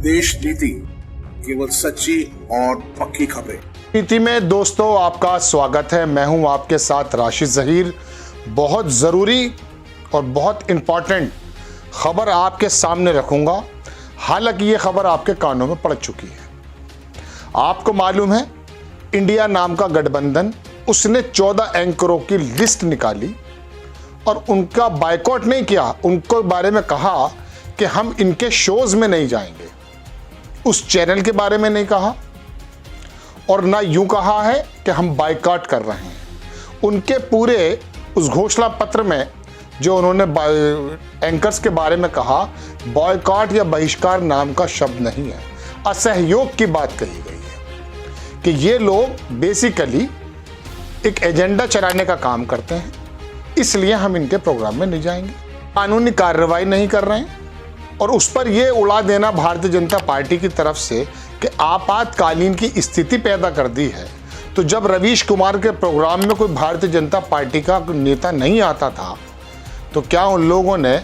देश नीति, केवल सच्ची और पक्की खबरें। नीति में दोस्तों आपका स्वागत है। मैं हूं आपके साथ राशिद ज़हीर। बहुत ज़रूरी और बहुत इम्पॉर्टेंट खबर आपके सामने रखूंगा। हालांकि ये खबर आपके कानों में पड़ चुकी है। आपको मालूम है, इंडिया नाम का गठबंधन, उसने 14 एंकरों की लिस्ट निकाली और उनका बायकॉट नहीं किया। उनको बारे में कहा कि हम इनके शोज में नहीं जाएंगे। उस चैनल के बारे में नहीं कहा और ना यूं कहा है कि हम बायकॉट कर रहे हैं। उनके पूरे उस घोषणा पत्र में जो उन्होंने एंकर्स के बारे में कहा, बॉयकॉट या बहिष्कार नाम का शब्द नहीं है। असहयोग की बात कही गई है कि ये लोग बेसिकली एक एजेंडा चलाने का काम करते हैं, इसलिए हम इनके प्रोग्राम में नहीं जाएंगे। कानूनी कार्रवाई नहीं कर रहे हैं और उस पर यह उड़ा देना भारतीय जनता पार्टी की तरफ से कि आपातकालीन की स्थिति पैदा कर दी है। तो जब रवीश कुमार के प्रोग्राम में कोई भारतीय जनता पार्टी का नेता नहीं आता था तो क्या उन लोगों ने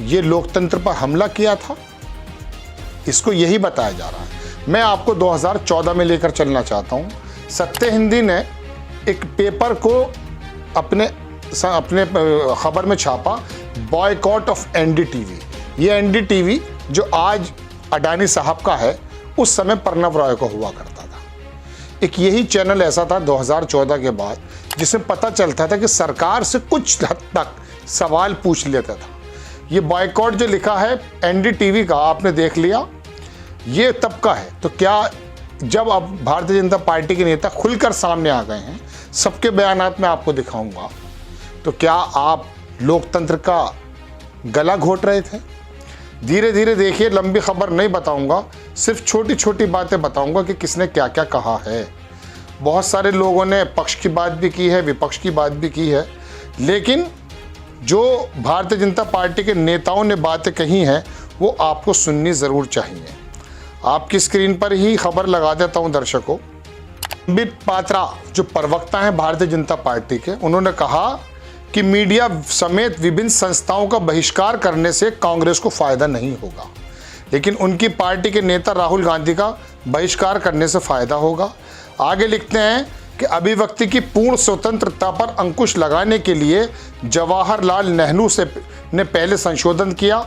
ये लोकतंत्र पर हमला किया था? इसको यही बताया जा रहा है। मैं आपको 2014 में लेकर चलना चाहता हूँ। सत्य हिंदी ने एक पेपर को अपने खबर में छापा, बॉयकॉट ऑफ एनडीटीवी। ये एनडीटीवी जो आज अडानी साहब का है, उस समय प्रणव रॉय को हुआ करता था। एक यही चैनल ऐसा था 2014 के बाद जिसमें पता चलता था कि सरकार से कुछ हद तक सवाल पूछ लेता था। ये बॉयकॉट जो लिखा है एनडीटीवी का, आपने देख लिया, ये तब का है। तो क्या जब अब भारतीय जनता पार्टी के नेता खुलकर सामने आ गए हैं, सबके बयानात में आपको दिखाऊंगा, तो क्या आप लोकतंत्र का गला घोट रहे थे? धीरे धीरे देखिए, लंबी खबर नहीं बताऊंगा, सिर्फ छोटी छोटी बातें बताऊंगा कि किसने क्या क्या कहा है। बहुत सारे लोगों ने पक्ष की बात भी की है, विपक्ष की बात भी की है, लेकिन जो भारतीय जनता पार्टी के नेताओं ने बातें कही हैं वो आपको सुननी ज़रूर चाहिए। आपकी स्क्रीन पर ही खबर लगा देता हूं दर्शकों। संबित पात्रा जो प्रवक्ता हैं भारतीय जनता पार्टी के, उन्होंने कहा कि मीडिया समेत विभिन्न संस्थाओं का बहिष्कार करने से कांग्रेस को फायदा नहीं होगा, लेकिन उनकी पार्टी के नेता राहुल गांधी का बहिष्कार करने से फायदा होगा। आगे लिखते हैं कि अभिव्यक्ति की पूर्ण स्वतंत्रता पर अंकुश लगाने के लिए जवाहरलाल नेहरू ने पहले संशोधन किया।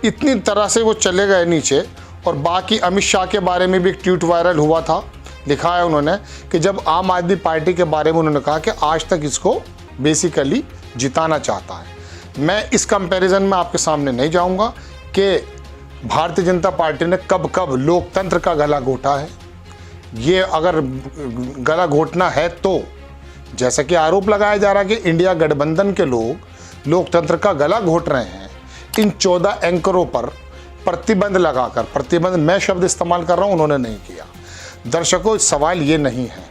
इतनी तरह से वो चले गए नीचे। और बाकी अमित शाह के बारे में भी एक ट्वीट वायरल हुआ था। लिखा है उन्होंने कि जब आम आदमी पार्टी के बारे में उन्होंने कहा कि आज तक इसको बेसिकली जिताना चाहता है। मैं इस कंपैरिजन में आपके सामने नहीं जाऊंगा कि भारतीय जनता पार्टी ने कब कब लोकतंत्र का गला घोटा है। ये अगर गला घोटना है तो जैसा कि आरोप लगाया जा रहा है कि इंडिया गठबंधन के लोग लोकतंत्र का गला घोट रहे हैं, इन 14 एंकरों पर प्रतिबंध लगाकर, प्रतिबंध मैं शब्द इस्तेमाल कर रहा हूं, उन्होंने नहीं किया। दर्शकों, सवाल ये नहीं है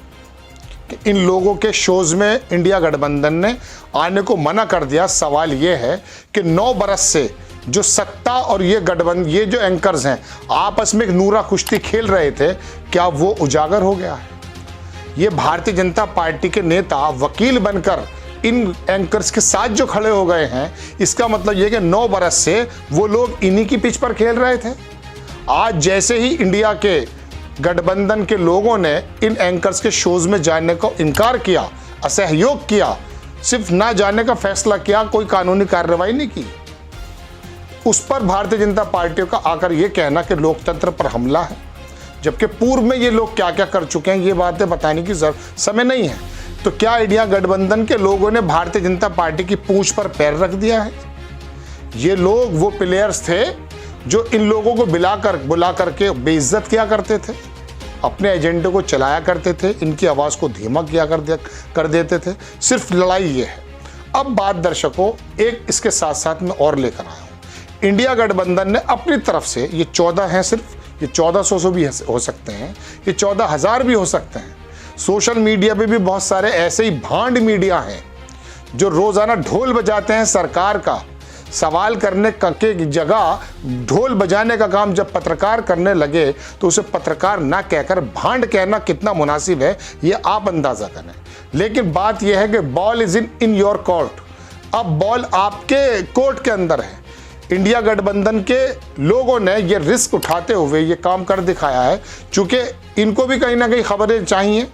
कि इन लोगों के शोज में इंडिया गठबंधन ने आने को मना कर दिया। सवाल ये है कि 9 बरस से जो सत्ता और ये गठबंधन, ये जो एंकर्स हैं आपस में एक नूरा कुश्ती खेल रहे थे, क्या वो उजागर हो गया है? ये भारतीय जनता पार्टी के नेता वकील बनकर इन एंकर्स के साथ जो खड़े हो गए हैं, इसका मतलब ये कि 9 बरस से वो लोग इन्हीं की पिच पर खेल रहे थे। आज जैसे ही इंडिया के गठबंधन के लोगों ने इन एंकर्स के शोज में जाने को इनकार किया, असहयोग किया, सिर्फ ना जाने का फैसला किया, कोई कानूनी कार्रवाई नहीं की, उस पर भारतीय जनता पार्टियों का आकर ये कहना कि लोकतंत्र पर हमला है, जबकि पूर्व में ये लोग क्या क्या कर चुके हैं ये बातें बताने की समय नहीं है। तो क्या इंडिया गठबंधन के लोगों ने भारतीय जनता पार्टी की पूंछ पर पैर रख दिया है? ये लोग वो प्लेयर्स थे जो इन लोगों को बुला करके बेइज्जत किया करते थे, अपने एजेंडे को चलाया करते थे, इनकी आवाज़ को धीमा किया कर देते थे। सिर्फ लड़ाई ये है। अब बात दर्शकों एक इसके साथ साथ मैं और लेकर आया हूँ। इंडिया गठबंधन ने अपनी तरफ से, ये 14 हैं, सिर्फ ये 1400 भी हो सकते हैं, ये 14,000 भी हो सकते हैं। सोशल मीडिया पे भी बहुत सारे ऐसे ही भांड मीडिया हैं जो रोज़ाना ढोल बजाते हैं सरकार का। सवाल करने की जगह ढोल बजाने का काम जब पत्रकार करने लगे तो उसे पत्रकार ना कहकर भांड कहना कितना मुनासिब है ये आप अंदाज़ा करें। लेकिन बात यह है कि ball is in your court. अब बॉल आपके कोर्ट के अंदर है। इंडिया गठबंधन के लोगों ने ये रिस्क उठाते हुए ये काम कर दिखाया है। चूंकि इनको भी कहीं ना कहीं खबरें चाहिए,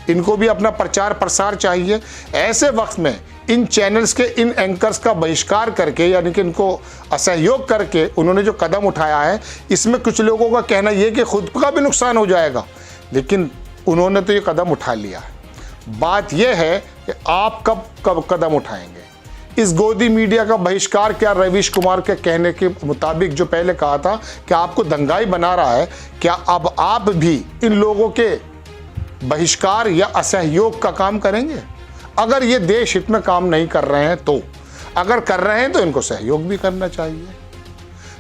इनको भी अपना प्रचार प्रसार चाहिए। ऐसे वक्त में इन चैनल्स के इन एंकर्स का बहिष्कार करके, यानी कि इनको असहयोग करके उन्होंने जो कदम उठाया है, इसमें कुछ लोगों का कहना यह कि खुद का भी नुकसान हो जाएगा, लेकिन उन्होंने तो ये कदम उठा लिया है। बात यह है कि आप कब कदम उठाएंगे। इस गोदी मीडिया का बहिष्कार क्या रवीश कुमार के कहने के मुताबिक जो पहले कहा था कि आपको दंगाई बना रहा है, क्या अब आप भी इन लोगों के बहिष्कार या असहयोग का काम करेंगे? अगर ये देश हित में काम नहीं कर रहे हैं तो, अगर कर रहे हैं तो इनको सहयोग भी करना चाहिए।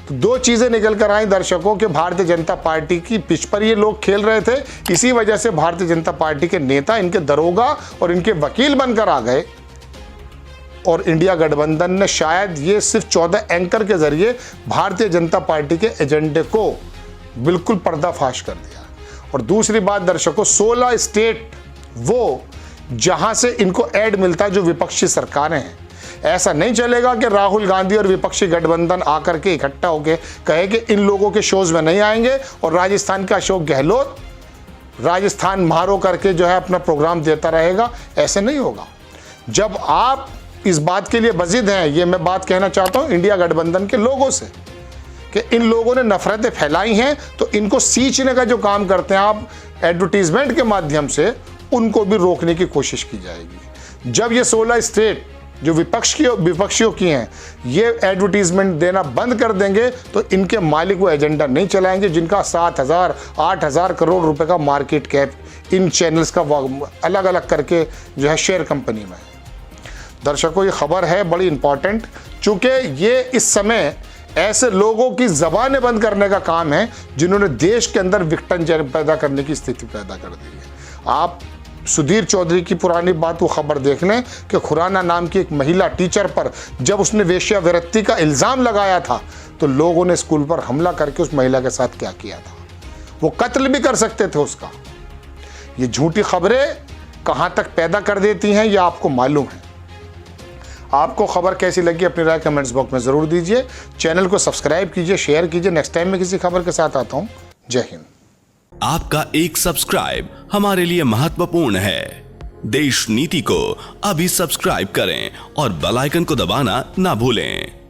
तो दो चीजें निकल कर आई दर्शकों के, भारतीय जनता पार्टी की पिच पर ये लोग खेल रहे थे, इसी वजह से भारतीय जनता पार्टी के नेता इनके दरोगा और इनके वकील बनकर आ गए, और इंडिया गठबंधन ने शायद ये सिर्फ 14 एंकर के जरिए भारतीय जनता पार्टी के एजेंडे को बिल्कुल पर्दाफाश कर दिया। और दूसरी बात दर्शकों, 16 स्टेट वो जहां से इनको ऐड मिलता है जो विपक्षी सरकारें हैं। ऐसा नहीं चलेगा कि राहुल गांधी और विपक्षी गठबंधन आकर के इकट्ठा होकर कहे कि इन लोगों के शोज में नहीं आएंगे और राजस्थान का अशोक गहलोत राजस्थान मारो करके जो है अपना प्रोग्राम देता रहेगा। ऐसे नहीं होगा। जब आप इस बात के लिए बजिद हैं, ये मैं बात कहना चाहता हूं इंडिया गठबंधन के लोगों से कि इन लोगों ने नफरतें फैलाई हैं, तो इनको सींचने का जो काम करते हैं आप एडवर्टीजमेंट के माध्यम से, उनको भी रोकने की कोशिश की जाएगी। जब ये 16 स्टेट जो विपक्षियों की हैं ये एडवर्टीजमेंट देना बंद कर देंगे तो इनके मालिक वो एजेंडा नहीं चलाएंगे जिनका 7,000 8,000 करोड़ रुपए का मार्केट कैप इन चैनल्स का अलग अलग करके जो है शेयर कंपनी में है। दर्शकों, ये खबर है बड़ी इंपॉर्टेंट, चूंकि ये इस समय ऐसे लोगों की जबानें बंद करने का काम है जिन्होंने देश के अंदर विघटन पैदा करने की स्थिति पैदा कर दी है। आप सुधीर चौधरी की पुरानी बात वो खबर देख लें कि खुराना नाम की एक महिला टीचर पर जब उसने वेश्यावृत्ति का इल्ज़ाम लगाया था तो लोगों ने स्कूल पर हमला करके उस महिला के साथ क्या किया था। वो कत्ल भी कर सकते थे उसका। ये झूठी खबरें कहां तक पैदा कर देती हैं ये आपको मालूम है। आपको खबर कैसी लगी अपनी राय कमेंट्स बॉक्स में ज़रूर दीजिए। चैनल को सब्सक्राइब कीजिए, शेयर कीजिए। नेक्स्ट टाइम मैं किसी खबर के साथ आता हूं। जय हिंद। आपका एक सब्सक्राइब हमारे लिए महत्वपूर्ण है। देश नीति को अभी सब्सक्राइब करें और बेल आइकन को दबाना ना भूलें।